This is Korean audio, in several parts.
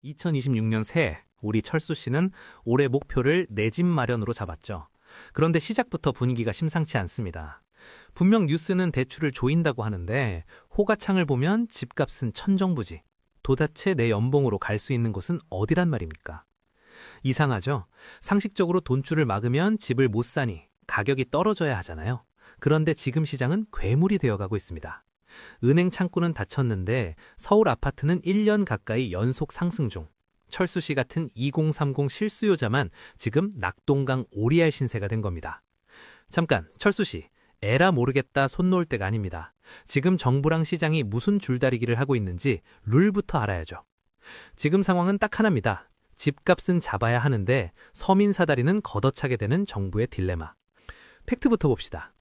2026년 새해 우리 철수 씨는 올해 목표를 내 집 마련으로 잡았죠. 그런데 시작부터 분위기가 심상치 않습니다. 분명 뉴스는 대출을 조인다고 하는데 호가창을 보면 집값은 천정부지. 도대체 내 연봉으로 갈 수 있는 곳은 어디란 말입니까? 이상하죠? 상식적으로 돈줄을 막으면 집을 못 사니 가격이 떨어져야 하잖아요. 그런데 지금 시장은 괴물이 되어가고 있습니다. 은행 창구는 닫혔는데 서울 아파트는 1년 가까이 연속 상승 중. 철수 씨 같은 2030 실수요자만 지금 낙동강 오리알 신세가 된 겁니다. 잠깐, 철수 씨, 에라 모르겠다 손 놓을 때가 아닙니다. 지금 정부랑 시장이 무슨 줄다리기를 하고 있는지 룰부터 알아야죠. 지금 상황은 딱 하나입니다. 집값은 잡아야 하는데 서민 사다리는 걷어차게 되는 정부의 딜레마. 팩트부터 봅시다.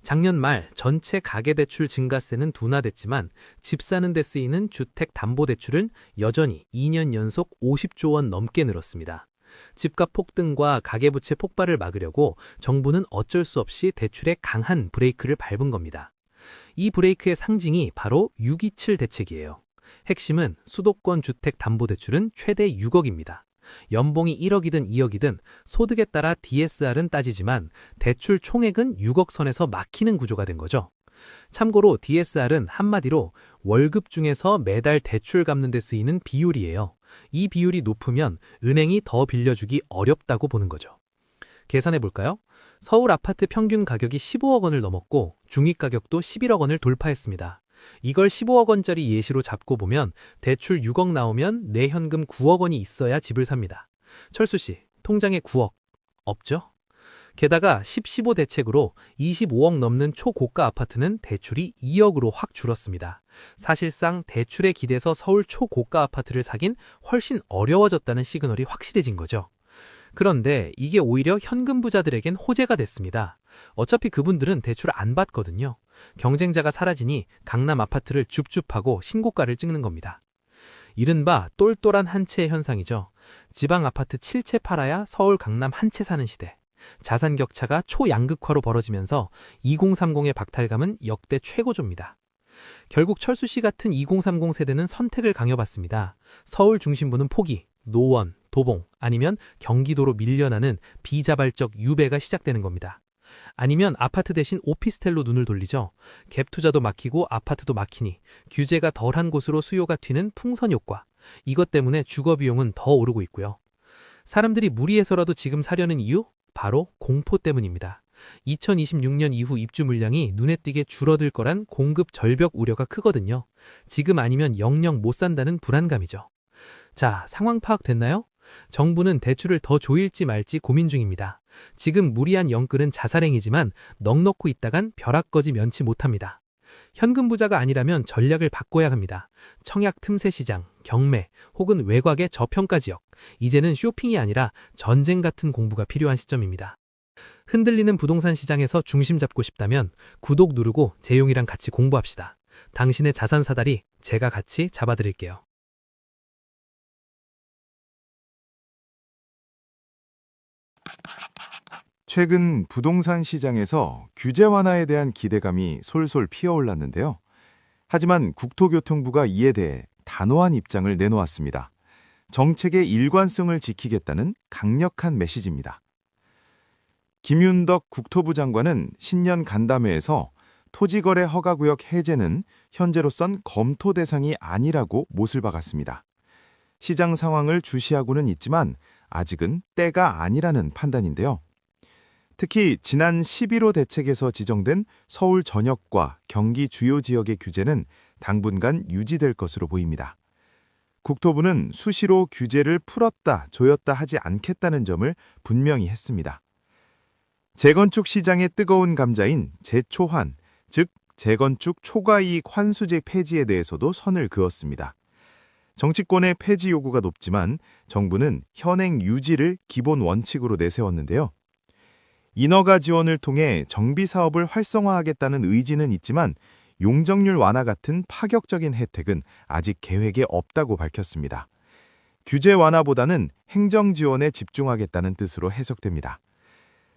작년 말 전체 가계대출 증가세는 둔화됐지만 집 사는 데 쓰이는 주택담보대출은 여전히 2년 연속 50조 원 넘게 늘었습니다. 집값 폭등과 가계부채 폭발을 막으려고 정부는 어쩔 수 없이 대출에 강한 브레이크를 밟은 겁니다. 이 브레이크의 상징이 바로 627 대책이에요. 핵심은 수도권 주택담보대출은 최대 6억입니다. 연봉이 1억이든 2억이든 소득에 따라 DSR은 따지지만 대출 총액은 6억 선에서 막히는 구조가 된 거죠. 참고로 DSR은 한마디로 월급 중에서 매달 대출 갚는 데 쓰이는 비율이에요. 이 비율이 높으면 은행이 더 빌려주기 어렵다고 보는 거죠. 계산해 볼까요? 서울 아파트 평균 가격이 15억 원을 넘었고 중위 가격도 11억 원을 돌파했습니다. 이걸 15억 원짜리 예시로 잡고 보면 대출 6억 나오면 내 현금 9억 원이 있어야 집을 삽니다. 철수 씨, 통장에 9억 없죠? 게다가 10-15 대책으로 25억 넘는 초고가 아파트는 대출이 2억으로 확 줄었습니다. 사실상 대출에 기대서 서울 초고가 아파트를 사긴 훨씬 어려워졌다는 시그널이 확실해진 거죠. 그런데 이게 오히려 현금 부자들에겐 호재가 됐습니다. 어차피 그분들은 대출 안 받거든요. 경쟁자가 사라지니 강남 아파트를 줍줍하고 신고가를 찍는 겁니다. 이른바 똘똘한 한 채의 현상이죠. 지방 아파트 7채 팔아야 서울 강남 한 채 사는 시대. 자산 격차가 초양극화로 벌어지면서 2030의 박탈감은 역대 최고조입니다. 결국 철수 씨 같은 2030 세대는 선택을 강요받습니다. 서울 중심부는 포기, 노원, 도봉 아니면 경기도로 밀려나는 비자발적 유배가 시작되는 겁니다. 아니면 아파트 대신 오피스텔로 눈을 돌리죠. 갭 투자도 막히고 아파트도 막히니 규제가 덜한 곳으로 수요가 튀는 풍선 효과. 이것 때문에 주거 비용은 더 오르고 있고요. 사람들이 무리해서라도 지금 사려는 이유? 바로 공포 때문입니다. 2026년 이후 입주 물량이 눈에 띄게 줄어들 거란 공급 절벽 우려가 크거든요. 지금 아니면 영영 못 산다는 불안감이죠. 자, 상황 파악 됐나요? 정부는 대출을 더 조일지 말지 고민 중입니다. 지금 무리한 영끌은 자살행위지만 넋놓고 있다간 벼락거지 면치 못합니다. 현금 부자가 아니라면 전략을 바꿔야 합니다. 청약 틈새 시장, 경매, 혹은 외곽의 저평가 지역. 이제는 쇼핑이 아니라 전쟁 같은 공부가 필요한 시점입니다. 흔들리는 부동산 시장에서 중심 잡고 싶다면 구독 누르고 재용이랑 같이 공부합시다. 당신의 자산 사다리 제가 같이 잡아드릴게요. 최근 부동산 시장에서 규제 완화에 대한 기대감이 솔솔 피어올랐는데요. 하지만 국토교통부가 이에 대해 단호한 입장을 내놓았습니다. 정책의 일관성을 지키겠다는 강력한 메시지입니다. 김윤덕 국토부 장관은 신년 간담회에서 토지거래 허가구역 해제는 현재로선 검토 대상이 아니라고 못을 박았습니다. 시장 상황을 주시하고는 있지만 아직은 때가 아니라는 판단인데요. 특히 지난 11호 대책에서 지정된 서울 전역과 경기 주요 지역의 규제는 당분간 유지될 것으로 보입니다. 국토부는 수시로 규제를 풀었다, 조였다 하지 않겠다는 점을 분명히 했습니다. 재건축 시장의 뜨거운 감자인 재초환, 즉 재건축 초과이익 환수제 폐지에 대해서도 선을 그었습니다. 정치권의 폐지 요구가 높지만 정부는 현행 유지를 기본 원칙으로 내세웠는데요. 인허가 지원을 통해 정비 사업을 활성화하겠다는 의지는 있지만 용적률 완화 같은 파격적인 혜택은 아직 계획에 없다고 밝혔습니다. 규제 완화보다는 행정 지원에 집중하겠다는 뜻으로 해석됩니다.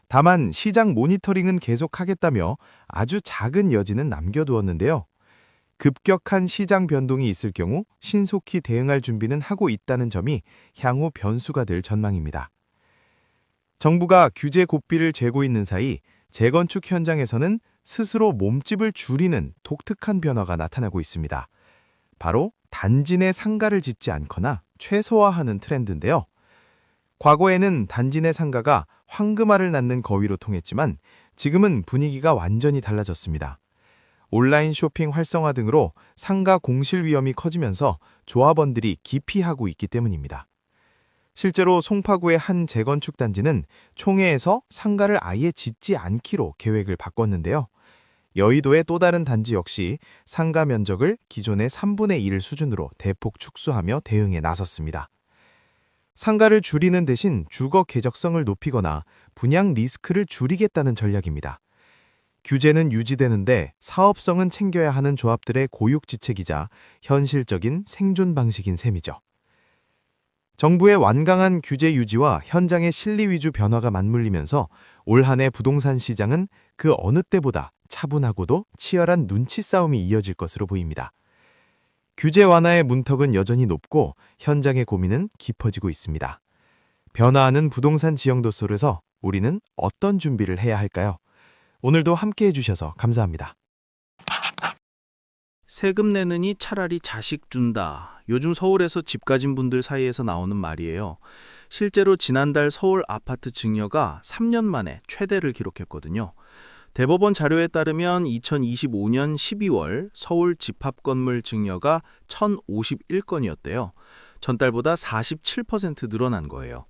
다만 시장 모니터링은 계속하겠다며 아주 작은 여지는 남겨두었는데요. 급격한 시장 변동이 있을 경우 신속히 대응할 준비는 하고 있다는 점이 향후 변수가 될 전망입니다. 정부가 규제 고삐를 재고 있는 사이 재건축 현장에서는 스스로 몸집을 줄이는 독특한 변화가 나타나고 있습니다. 바로 단지 내 상가를 짓지 않거나 최소화하는 트렌드인데요. 과거에는 단지 내 상가가 황금알을 낳는 거위로 통했지만 지금은 분위기가 완전히 달라졌습니다. 온라인 쇼핑 활성화 등으로 상가 공실 위험이 커지면서 조합원들이 기피하고 있기 때문입니다. 실제로 송파구의 한 재건축 단지는 총회에서 상가를 아예 짓지 않기로 계획을 바꿨는데요. 여의도의 또 다른 단지 역시 상가 면적을 기존의 3분의 1 수준으로 대폭 축소하며 대응에 나섰습니다. 상가를 줄이는 대신 주거 쾌적성을 높이거나 분양 리스크를 줄이겠다는 전략입니다. 규제는 유지되는데 사업성은 챙겨야 하는 조합들의 고육지책이자 현실적인 생존 방식인 셈이죠. 정부의 완강한 규제 유지와 현장의 실리 위주 변화가 맞물리면서 올 한 해 부동산 시장은 그 어느 때보다 차분하고도 치열한 눈치 싸움이 이어질 것으로 보입니다. 규제 완화의 문턱은 여전히 높고 현장의 고민은 깊어지고 있습니다. 변화하는 부동산 지형도 속에서 우리는 어떤 준비를 해야 할까요? 오늘도 함께해 주셔서 감사합니다. 세금 내느니 차라리 자식 준다. 요즘 서울에서 집 가진 분들 사이에서 나오는 말이에요. 실제로 지난달 서울 아파트 증여가 3년 만에 최대를 기록했거든요. 대법원 자료에 따르면 2025년 12월 서울 집합건물 증여가 1,051건이었대요. 전달보다 47% 늘어난 거예요.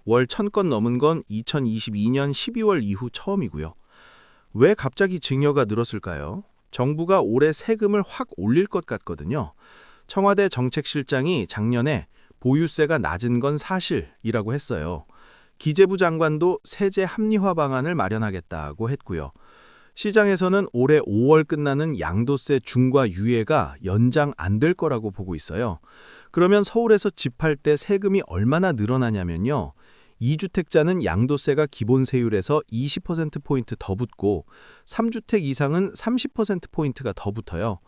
월 1,000건 넘은 건 2022년 12월 이후 처음이고요. 왜 갑자기 증여가 늘었을까요? 정부가 올해 세금을 확 올릴 것 같거든요. 청와대 정책실장이 작년에 보유세가 낮은 건 사실이라고 했어요. 기재부 장관도 세제 합리화 방안을 마련하겠다고 했고요. 시장에서는 올해 5월 끝나는 양도세 중과 유예가 연장 안 될 거라고 보고 있어요. 그러면 서울에서 집할 때 세금이 얼마나 늘어나냐면요. 2주택자는 양도세가 기본세율에서 20%포인트 더 붙고 3주택 이상은 30%포인트가 더 붙어요.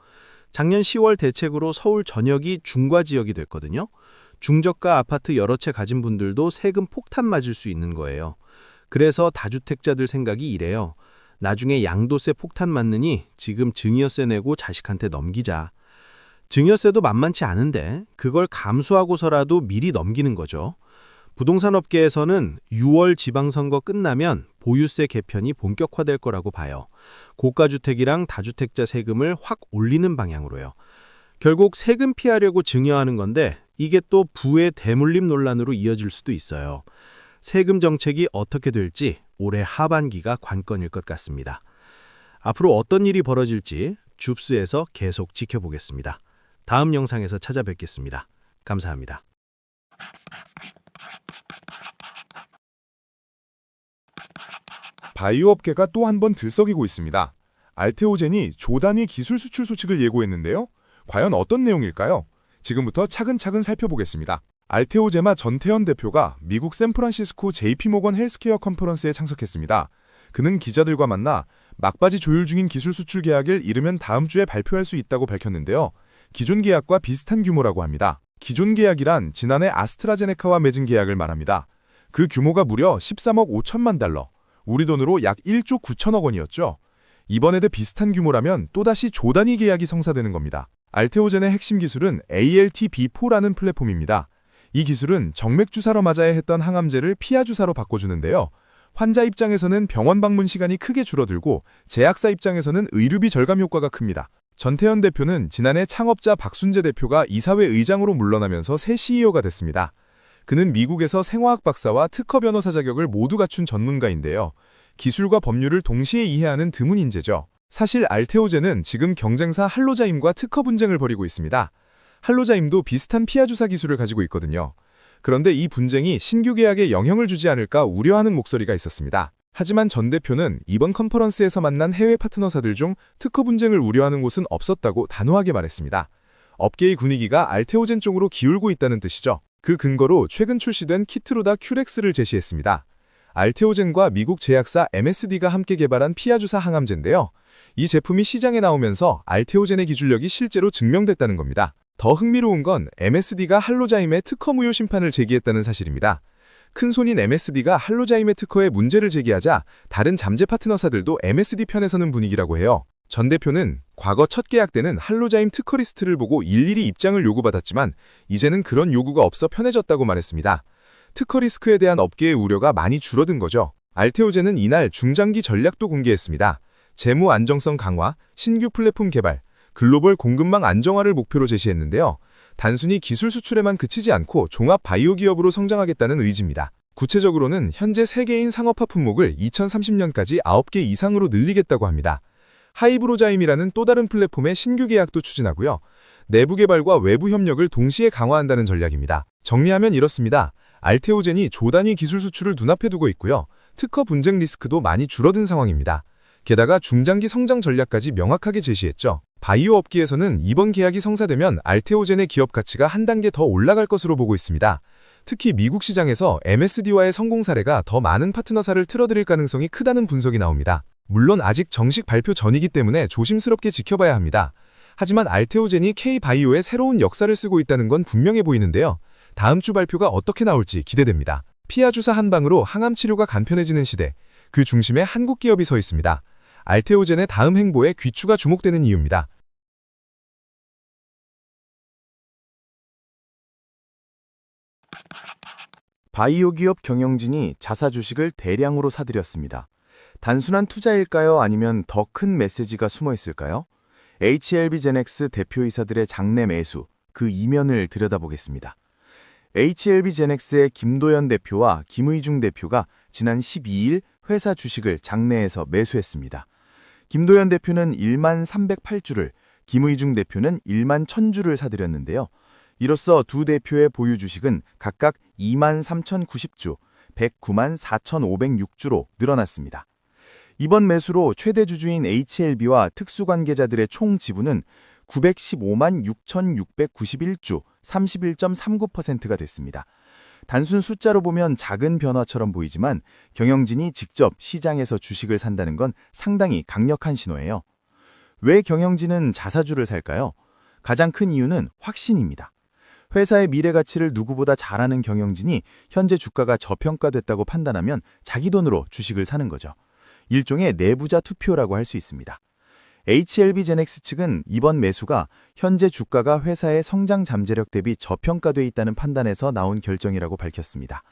작년 10월 대책으로 서울 전역이 중과지역이 됐거든요. 중저가 아파트 여러 채 가진 분들도 세금 폭탄 맞을 수 있는 거예요. 그래서 다주택자들 생각이 이래요. 나중에 양도세 폭탄 맞느니 지금 증여세 내고 자식한테 넘기자. 증여세도 만만치 않은데 그걸 감수하고서라도 미리 넘기는 거죠. 부동산 업계에서는 6월 지방선거 끝나면 보유세 개편이 본격화될 거라고 봐요. 고가주택이랑 다주택자 세금을 확 올리는 방향으로요. 결국 세금 피하려고 증여하는 건데 이게 또 부의 대물림 논란으로 이어질 수도 있어요. 세금 정책이 어떻게 될지 올해 하반기가 관건일 것 같습니다. 앞으로 어떤 일이 벌어질지 줍스에서 계속 지켜보겠습니다. 다음 영상에서 찾아뵙겠습니다. 감사합니다. 바이오 업계가 또 한 번 들썩이고 있습니다. 알테오젠이 조 단위 기술 수출 소식을 예고했는데요. 과연 어떤 내용일까요? 지금부터 차근차근 살펴보겠습니다. 알테오제마 전태현 대표가 미국 샌프란시스코 JP모건 헬스케어 컨퍼런스에 참석했습니다. 그는 기자들과 만나 막바지 조율 중인 기술 수출 계약을 이르면 다음 주에 발표할 수 있다고 밝혔는데요. 기존 계약과 비슷한 규모라고 합니다. 기존 계약이란 지난해 아스트라제네카와 맺은 계약을 말합니다. 그 규모가 무려 13억 5천만 달러, 우리 돈으로 약 1조 9천억 원이었죠. 이번에도 비슷한 규모라면 또다시 조 단위 계약이 성사되는 겁니다. 알테오젠의 핵심 기술은 ALT-B4라는 플랫폼입니다. 이 기술은 정맥 주사로 맞아야 했던 항암제를 피하 주사로 바꿔주는데요. 환자 입장에서는 병원 방문 시간이 크게 줄어들고 제약사 입장에서는 의료비 절감 효과가 큽니다. 전태현 대표는 지난해 창업자 박순재 대표가 이사회 의장으로 물러나면서 새 CEO가 됐습니다. 그는 미국에서 생화학 박사와 특허 변호사 자격을 모두 갖춘 전문가인데요. 기술과 법률을 동시에 이해하는 드문 인재죠. 사실 알테오젠은 지금 경쟁사 할로자임과 특허 분쟁을 벌이고 있습니다. 할로자임도 비슷한 피하 주사 기술을 가지고 있거든요. 그런데 이 분쟁이 신규 계약에 영향을 주지 않을까 우려하는 목소리가 있었습니다. 하지만 전 대표는 이번 컨퍼런스에서 만난 해외 파트너사들 중 특허 분쟁을 우려하는 곳은 없었다고 단호하게 말했습니다. 업계의 분위기가 알테오젠 쪽으로 기울고 있다는 뜻이죠. 그 근거로 최근 출시된 키트로다 큐렉스를 제시했습니다. 알테오젠과 미국 제약사 MSD가 함께 개발한 피하주사 항암제인데요. 이 제품이 시장에 나오면서 알테오젠의 기술력이 실제로 증명됐다는 겁니다. 더 흥미로운 건 MSD가 할로자임의 특허 무효 심판을 제기했다는 사실입니다. 큰손인 MSD가 할로자임의 특허에 문제를 제기하자 다른 잠재 파트너사들도 MSD 편에 서는 분위기라고 해요. 전 대표는 과거 첫 계약 때는 할로자임 특허 리스트를 보고 일일이 입장을 요구받았지만 이제는 그런 요구가 없어 편해졌다고 말했습니다. 특허 리스크에 대한 업계의 우려가 많이 줄어든 거죠. 알테오젠은 이날 중장기 전략도 공개했습니다. 재무 안정성 강화, 신규 플랫폼 개발, 글로벌 공급망 안정화를 목표로 제시했는데요. 단순히 기술 수출에만 그치지 않고 종합 바이오 기업으로 성장하겠다는 의지입니다. 구체적으로는 현재 세계인 상업화 품목을 2030년까지 9개 이상으로 늘리겠다고 합니다. 하이브로자임이라는 또 다른 플랫폼의 신규 계약도 추진하고요. 내부 개발과 외부 협력을 동시에 강화한다는 전략입니다. 정리하면 이렇습니다. 알테오젠이 조단위 기술 수출을 눈앞에 두고 있고요. 특허 분쟁 리스크도 많이 줄어든 상황입니다. 게다가 중장기 성장 전략까지 명확하게 제시했죠. 바이오 업계에서는 이번 계약이 성사되면 알테오젠의 기업 가치가 한 단계 더 올라갈 것으로 보고 있습니다. 특히 미국 시장에서 MSD와의 성공 사례가 더 많은 파트너사를 틀어드릴 가능성이 크다는 분석이 나옵니다. 물론 아직 정식 발표 전이기 때문에 조심스럽게 지켜봐야 합니다. 하지만 알테오젠이 K-바이오의 새로운 역사를 쓰고 있다는 건 분명해 보이는데요. 다음 주 발표가 어떻게 나올지 기대됩니다. 피하주사 한 방으로 항암 치료가 간편해지는 시대, 그 중심에 한국 기업이 서 있습니다. 알테오젠의 다음 행보에 귀추가 주목되는 이유입니다. 바이오 기업 경영진이 자사 주식을 대량으로 사들였습니다. 단순한 투자일까요? 아니면 더 큰 메시지가 숨어 있을까요? HLB제넥스 대표이사들의 장내 매수, 그 이면을 들여다보겠습니다. HLB제넥스의 김도연 대표와 김의중 대표가 지난 12일 회사 주식을 장내에서 매수했습니다. 김도연 대표는 1만 308주를, 김의중 대표는 1만 1000주를 사들였는데요. 이로써 두 대표의 보유 주식은 각각 2만 3090주, 109만 4506주로 늘어났습니다. 이번 매수로 최대 주주인 HLB와 특수관계자들의 총 지분은 915만 6691주, 31.39%가 됐습니다. 단순 숫자로 보면 작은 변화처럼 보이지만 경영진이 직접 시장에서 주식을 산다는 건 상당히 강력한 신호예요. 왜 경영진은 자사주를 살까요? 가장 큰 이유는 확신입니다. 회사의 미래 가치를 누구보다 잘 아는 경영진이 현재 주가가 저평가됐다고 판단하면 자기 돈으로 주식을 사는 거죠. 일종의 내부자 투표라고 할 수 있습니다. HLB제넥스 측은 이번 매수가 현재 주가가 회사의 성장 잠재력 대비 저평가돼 있다는 판단에서 나온 결정이라고 밝혔습니다.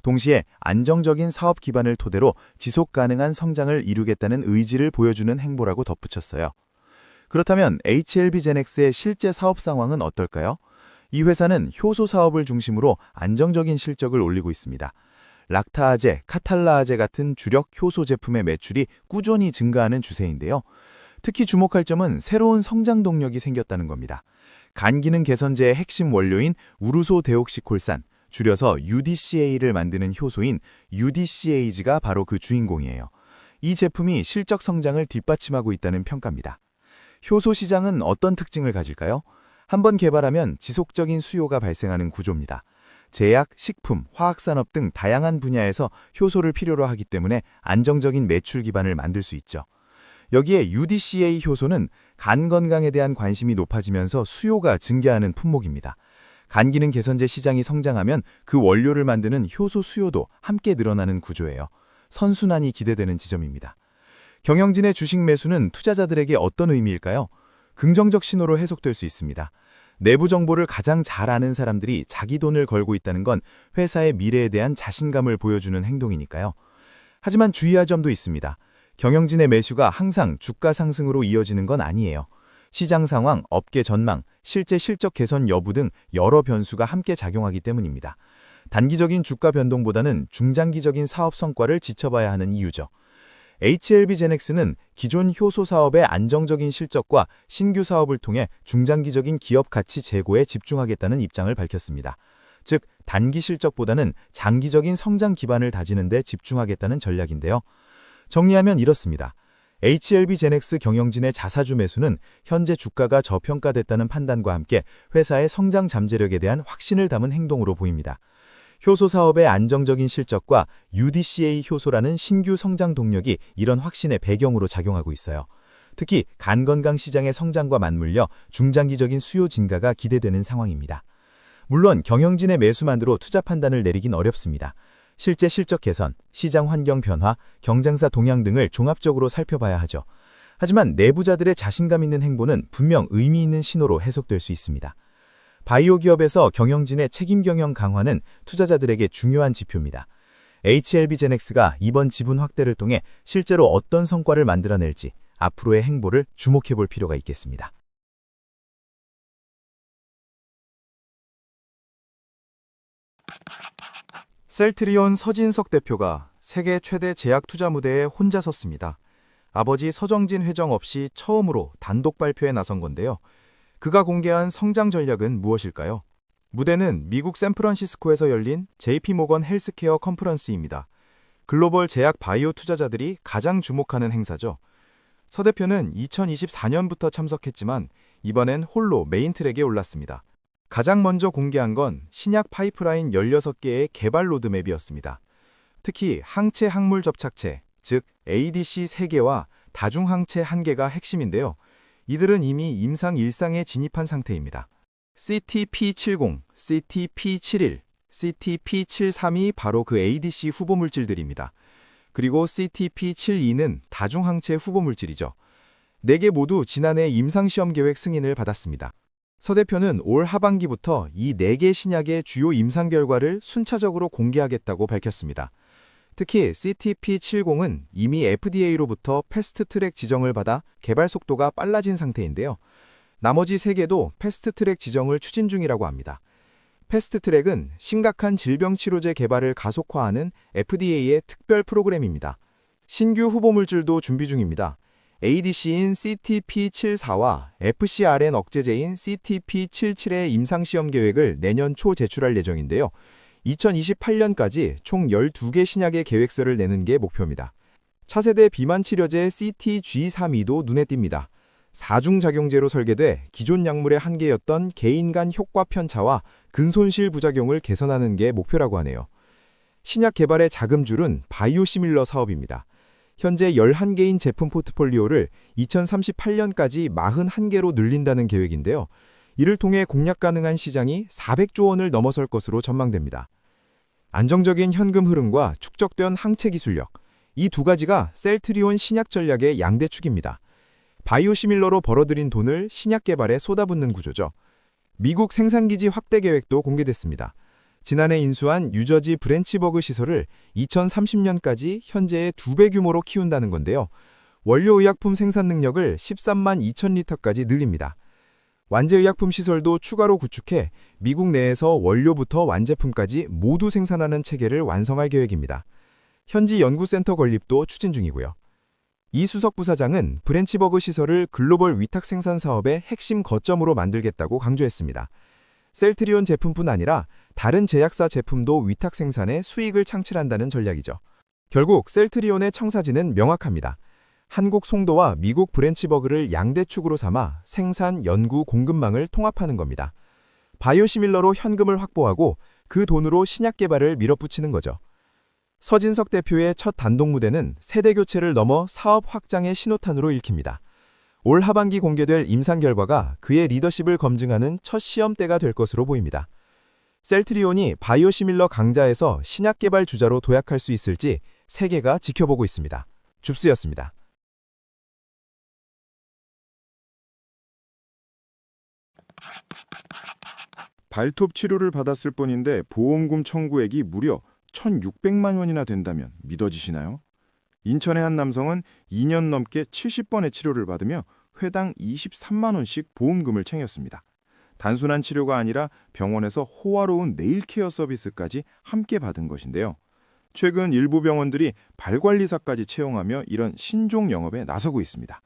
동시에 안정적인 사업 기반을 토대로 지속 가능한 성장을 이루겠다는 의지를 보여주는 행보라고 덧붙였어요. 그렇다면 HLB제넥스의 실제 사업 상황은 어떨까요? 이 회사는 효소 사업을 중심으로 안정적인 실적을 올리고 있습니다. 락타아제, 카탈라아제 같은 주력 효소 제품의 매출이 꾸준히 증가하는 추세인데요. 특히 주목할 점은 새로운 성장 동력이 생겼다는 겁니다. 간 기능 개선제의 핵심 원료인 우르소 데옥시콜산, 줄여서 UDCA를 만드는 효소인 UDCAG가 바로 그 주인공이에요. 이 제품이 실적 성장을 뒷받침하고 있다는 평가입니다. 효소 시장은 어떤 특징을 가질까요? 한번 개발하면 지속적인 수요가 발생하는 구조입니다. 제약, 식품, 화학산업 등 다양한 분야에서 효소를 필요로 하기 때문에 안정적인 매출 기반을 만들 수 있죠. 여기에 UDCA 효소는 간 건강에 대한 관심이 높아지면서 수요가 증가하는 품목입니다. 간 기능 개선제 시장이 성장하면 그 원료를 만드는 효소 수요도 함께 늘어나는 구조예요. 선순환이 기대되는 지점입니다. 경영진의 주식 매수는 투자자들에게 어떤 의미일까요? 긍정적 신호로 해석될 수 있습니다. 내부 정보를 가장 잘 아는 사람들이 자기 돈을 걸고 있다는 건 회사의 미래에 대한 자신감을 보여주는 행동이니까요. 하지만 주의할 점도 있습니다. 경영진의 매수가 항상 주가 상승으로 이어지는 건 아니에요. 시장 상황, 업계 전망, 실제 실적 개선 여부 등 여러 변수가 함께 작용하기 때문입니다. 단기적인 주가 변동보다는 중장기적인 사업 성과를 지켜봐야 하는 이유죠. HLB제넥스는 기존 효소 사업의 안정적인 실적과 신규 사업을 통해 중장기적인 기업 가치 제고에 집중하겠다는 입장을 밝혔습니다. 즉, 단기 실적보다는 장기적인 성장 기반을 다지는 데 집중하겠다는 전략인데요. 정리하면 이렇습니다. HLB제넥스 경영진의 자사주 매수는 현재 주가가 저평가됐다는 판단과 함께 회사의 성장 잠재력에 대한 확신을 담은 행동으로 보입니다. 효소 사업의 안정적인 실적과 UDCA 효소라는 신규 성장 동력이 이런 확신의 배경으로 작용하고 있어요. 특히 간 건강 시장의 성장과 맞물려 중장기적인 수요 증가가 기대되는 상황입니다. 물론 경영진의 매수만으로 투자 판단을 내리긴 어렵습니다. 실제 실적 개선, 시장 환경 변화, 경쟁사 동향 등을 종합적으로 살펴봐야 하죠. 하지만 내부자들의 자신감 있는 행보는 분명 의미 있는 신호로 해석될 수 있습니다. 바이오 기업에서 경영진의 책임 경영 강화는 투자자들에게 중요한 지표입니다. HLB제넥스가 이번 지분 확대를 통해 실제로 어떤 성과를 만들어낼지 앞으로의 행보를 주목해 볼 필요가 있겠습니다. 셀트리온 서진석 대표가 세계 최대 제약 투자 무대에 혼자 섰습니다. 아버지 서정진 회장 없이 처음으로 단독 발표에 나선 건데요. 그가 공개한 성장 전략은 무엇일까요? 무대는 미국 샌프란시스코에서 열린 JP모건 헬스케어 컨퍼런스입니다. 글로벌 제약 바이오 투자자들이 가장 주목하는 행사죠. 서 대표는 2024년부터 참석했지만 이번엔 홀로 메인 트랙에 올랐습니다. 가장 먼저 공개한 건 신약 파이프라인 16개의 개발 로드맵이었습니다. 특히 항체 항물 접착체, 즉 ADC 3개와 다중항체 1개가 핵심인데요. 이들은 이미 임상 1상에 진입한 상태입니다. CTP70, CTP71, CTP73이 바로 그 ADC 후보 물질들입니다. 그리고 CTP72는 다중항체 후보 물질이죠. 4개 모두 지난해 임상시험 계획 승인을 받았습니다. 서 대표는 올 하반기부터 이 4개 신약의 주요 임상 결과를 순차적으로 공개하겠다고 밝혔습니다. 특히 CTP70은 이미 FDA로부터 패스트트랙 지정을 받아 개발 속도가 빨라진 상태인데요. 나머지 3개도 패스트트랙 지정을 추진 중이라고 합니다. 패스트트랙은 심각한 질병 치료제 개발을 가속화하는 FDA의 특별 프로그램입니다. 신규 후보 물질도 준비 중입니다. ADC인 CTP74와 FcRn 억제제인 CTP77의 임상시험 계획을 내년 초 제출할 예정인데요. 2028년까지 총 12개 신약의 계획서를 내는 게 목표입니다. 차세대 비만 치료제 CTG32도 눈에 띕니다. 4중작용제로 설계돼 기존 약물의 한계였던 개인 간 효과 편차와 근손실 부작용을 개선하는 게 목표라고 하네요. 신약 개발의 자금줄은 바이오시밀러 사업입니다. 현재 11개인 제품 포트폴리오를 2038년까지 41개로 늘린다는 계획인데요. 이를 통해 공략 가능한 시장이 400조 원을 넘어설 것으로 전망됩니다. 안정적인 현금 흐름과 축적된 항체 기술력, 이 두 가지가 셀트리온 신약 전략의 양대축입니다. 바이오시밀러로 벌어들인 돈을 신약 개발에 쏟아붓는 구조죠. 미국 생산기지 확대 계획도 공개됐습니다. 지난해 인수한 뉴저지 브랜치버그 시설을 2030년까지 현재의 2배 규모로 키운다는 건데요. 원료의약품 생산 능력을 13만 2천 리터까지 늘립니다. 완제의약품 시설도 추가로 구축해 미국 내에서 원료부터 완제품까지 모두 생산하는 체계를 완성할 계획입니다. 현지 연구센터 건립도 추진 중이고요. 이수석 부사장은 브랜치버그 시설을 글로벌 위탁 생산 사업의 핵심 거점으로 만들겠다고 강조했습니다. 셀트리온 제품뿐 아니라 다른 제약사 제품도 위탁 생산에 수익을 창출한다는 전략이죠. 결국 셀트리온의 청사진은 명확합니다. 한국 송도와 미국 브랜치버그를 양대축으로 삼아 생산, 연구, 공급망을 통합하는 겁니다. 바이오시밀러로 현금을 확보하고 그 돈으로 신약 개발을 밀어붙이는 거죠. 서진석 대표의 첫 단독 무대는 세대 교체를 넘어 사업 확장의 신호탄으로 읽힙니다. 올 하반기 공개될 임상 결과가 그의 리더십을 검증하는 첫 시험대가 될 것으로 보입니다. 셀트리온이 바이오시밀러 강자에서 신약 개발 주자로 도약할 수 있을지 세계가 지켜보고 있습니다. 줍스였습니다. 발톱 치료를 받았을 뿐인데 보험금 청구액이 무려 1,600만 원이나 된다면 믿어지시나요? 인천의 한 남성은 2년 넘게 70번의 치료를 받으며 회당 23만 원씩 보험금을 챙겼습니다. 단순한 치료가 아니라 병원에서 호화로운 네일 케어 서비스까지 함께 받은 것인데요. 최근 일부 병원들이 발관리사까지 채용하며 이런 신종 영업에 나서고 있습니다.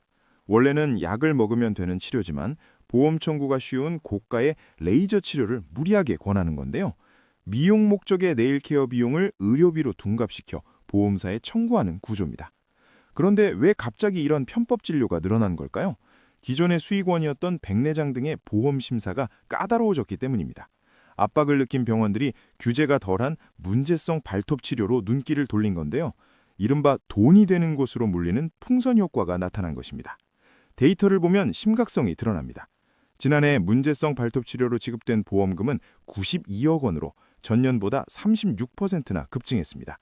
원래는 약을 먹으면 되는 치료지만 보험 청구가 쉬운 고가의 레이저 치료를 무리하게 권하는 건데요. 미용 목적의 네일 케어 비용을 의료비로 둔갑시켜 보험사에 청구하는 구조입니다. 그런데 왜 갑자기 이런 편법 진료가 늘어난 걸까요? 기존의 수익원이었던 백내장 등의 보험 심사가 까다로워졌기 때문입니다. 압박을 느낀 병원들이 규제가 덜한 문제성 발톱 치료로 눈길을 돌린 건데요. 이른바 돈이 되는 곳으로 물리는 풍선 효과가 나타난 것입니다. 데이터를 보면 심각성이 드러납니다. 지난해 문제성 발톱 치료로 지급된 보험금은 92억 원으로 전년보다 36%나 급증했습니다.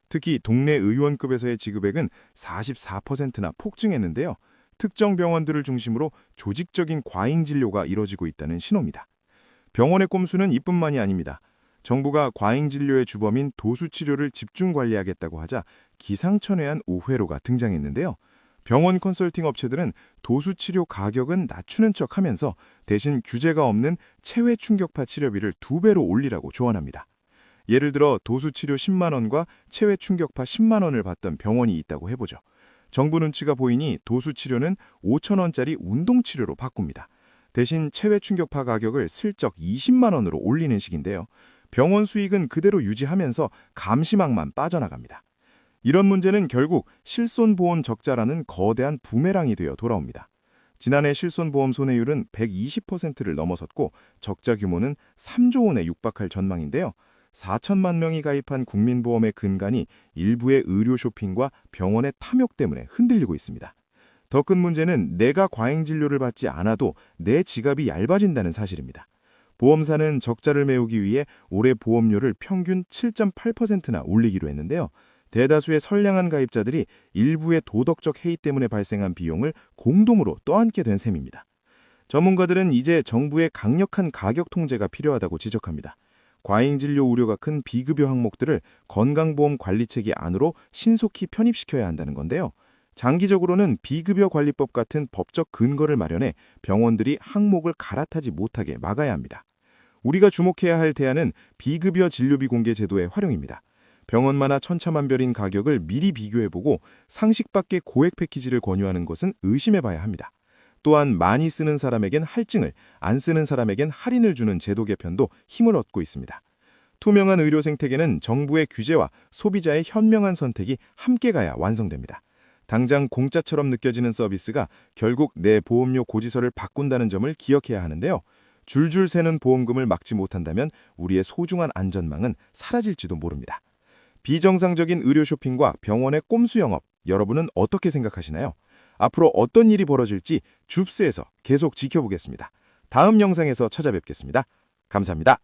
특히 동네 의원급에서의 지급액은 44%나 폭증했는데요. 특정 병원들을 중심으로 조직적인 과잉 진료가 이뤄지고 있다는 신호입니다. 병원의 꼼수는 이뿐만이 아닙니다. 정부가 과잉 진료의 주범인 도수 치료를 집중 관리하겠다고 하자 기상천외한 우회로가 등장했는데요. 병원 컨설팅 업체들은 도수 치료 가격은 낮추는 척하면서 대신 규제가 없는 체외 충격파 치료비를 2배로 올리라고 조언합니다. 예를 들어 도수 치료 10만 원과 체외 충격파 10만 원을 받던 병원이 있다고 해보죠. 정부 눈치가 보이니 도수 치료는 5천 원짜리 운동 치료로 바꿉니다. 대신 체외 충격파 가격을 슬쩍 20만 원으로 올리는 식인데요. 병원 수익은 그대로 유지하면서 감시망만 빠져나갑니다. 이런 문제는 결국 실손보험 적자라는 거대한 부메랑이 되어 돌아옵니다. 지난해 실손보험 손해율은 120%를 넘어섰고 적자 규모는 3조 원에 육박할 전망인데요. 4천만 명이 가입한 국민보험의 근간이 일부의 의료 쇼핑과 병원의 탐욕 때문에 흔들리고 있습니다. 더 큰 문제는 내가 과잉 진료를 받지 않아도 내 지갑이 얇아진다는 사실입니다. 보험사는 적자를 메우기 위해 올해 보험료를 평균 7.8%나 올리기로 했는데요. 대다수의 선량한 가입자들이 일부의 도덕적 해이 때문에 발생한 비용을 공동으로 떠안게 된 셈입니다. 전문가들은 이제 정부의 강력한 가격 통제가 필요하다고 지적합니다. 과잉 진료 우려가 큰 비급여 항목들을 건강보험 관리체계 안으로 신속히 편입시켜야 한다는 건데요. 장기적으로는 비급여 관리법 같은 법적 근거를 마련해 병원들이 항목을 갈아타지 못하게 막아야 합니다. 우리가 주목해야 할 대안은 비급여 진료비 공개 제도의 활용입니다. 병원마다 천차만별인 가격을 미리 비교해보고 상식 밖의 고액 패키지를 권유하는 것은 의심해봐야 합니다. 또한 많이 쓰는 사람에겐 할증을, 안 쓰는 사람에겐 할인을 주는 제도 개편도 힘을 얻고 있습니다. 투명한 의료 생태계는 정부의 규제와 소비자의 현명한 선택이 함께 가야 완성됩니다. 당장 공짜처럼 느껴지는 서비스가 결국 내 보험료 고지서를 바꾼다는 점을 기억해야 하는데요. 줄줄 새는 보험금을 막지 못한다면 우리의 소중한 안전망은 사라질지도 모릅니다. 비정상적인 의료 쇼핑과 병원의 꼼수 영업, 여러분은 어떻게 생각하시나요? 앞으로 어떤 일이 벌어질지 줍스에서 계속 지켜보겠습니다. 다음 영상에서 찾아뵙겠습니다. 감사합니다.